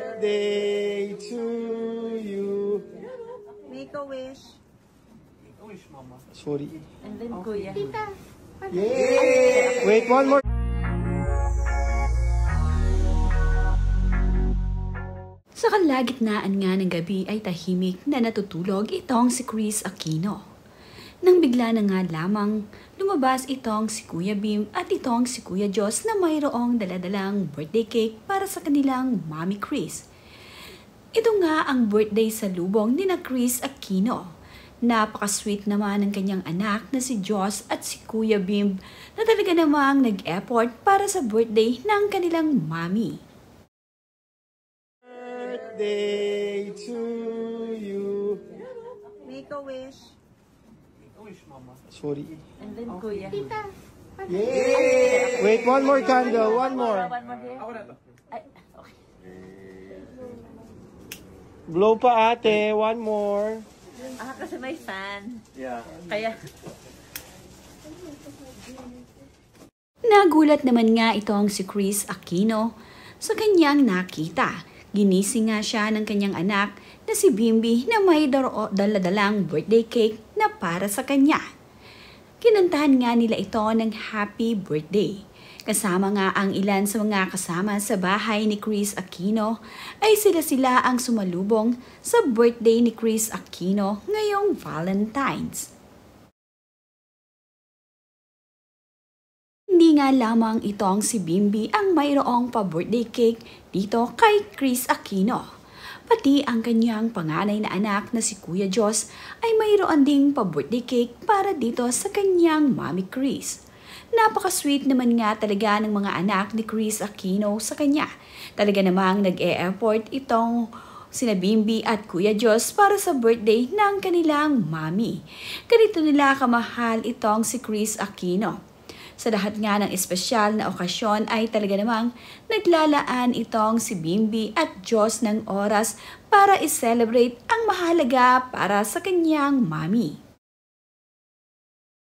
birthday to you. Make a wish. Make a wish, Mama. Sorry. And then Kuya. Tita. Yay! Wait, one more. Sa kalagitnaan nga ng gabi ay tahimik na natutulog itong si Kris Aquino. Nang bigla na nga lamang lumabas itong si Kuya Bim at itong si Kuya Jos na mayroong daladalang birthday cake para sa kanilang Mommy Kris. Ito nga ang birthday salubong ni na Kris Aquino. Napaka-sweet naman ng kanyang anak na si Jos at si Kuya Bim na talaga namang nag-effort para sa birthday ng kanilang mommy. Birthday to you. Make a wish. Make a wish, Mama. Sorry. And then Kuya. Tita. Yay! Wait, one more candle. One more. One more here. Ako na to. Ay, okay. Blow pa ate. One more. Kasi may fan. Yeah. Kaya. Nagulat naman nga itong si Kris Aquino sa kanyang nakita. Ginising nga siya ng kanyang anak na si Bimbi na may daladalang birthday cake na para sa kanya. Kinantahan nga nila ito ng happy birthday. Kasama nga ang ilan sa mga kasama sa bahay ni Kris Aquino ay sila ang sumalubong sa birthday ni Kris Aquino ngayong Valentine's. Hindi nga lamang itong si Bimbi ang mayroong pa-birthday cake dito kay Kris Aquino. Pati ang kanyang panganay na anak na si Kuya Jos ay mayroon ding pa-birthday cake para dito sa kanyang Mommy Kris. Napaka-sweet naman nga talaga ng mga anak ni Kris Aquino sa kanya. Talaga namang nag-e-effort itong sina Bimbi at Kuya Jos para sa birthday ng kanilang mommy. Ganito nila kamahal itong si Kris Aquino. Sa lahat nga ng espesyal na okasyon ay talaga namang naglalaan itong si Bimbi at Jos ng oras para i-celebrate ang mahalaga para sa kanyang mommy.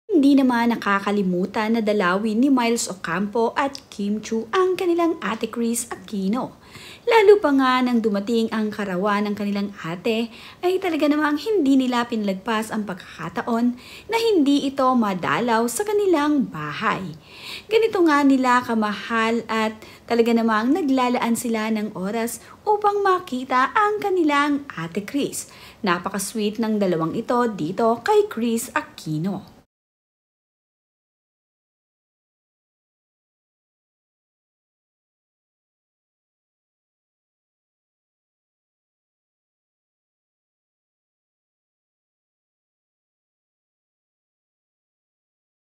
Hindi naman nakakalimutan na dalawin ni Miles Ocampo at Kim Chu ang kanilang ate Kris Aquino. Lalo pa nga nang dumating ang karawan ng kanilang ate ay talaga namang hindi nila pinlagpas ang pagkakataon na hindi ito madalaw sa kanilang bahay. Ganito nga nila kamahal at talaga namang naglalaan sila ng oras upang makita ang kanilang ate Kris. Napaka-sweet ng dalawang ito dito kay Kris Aquino.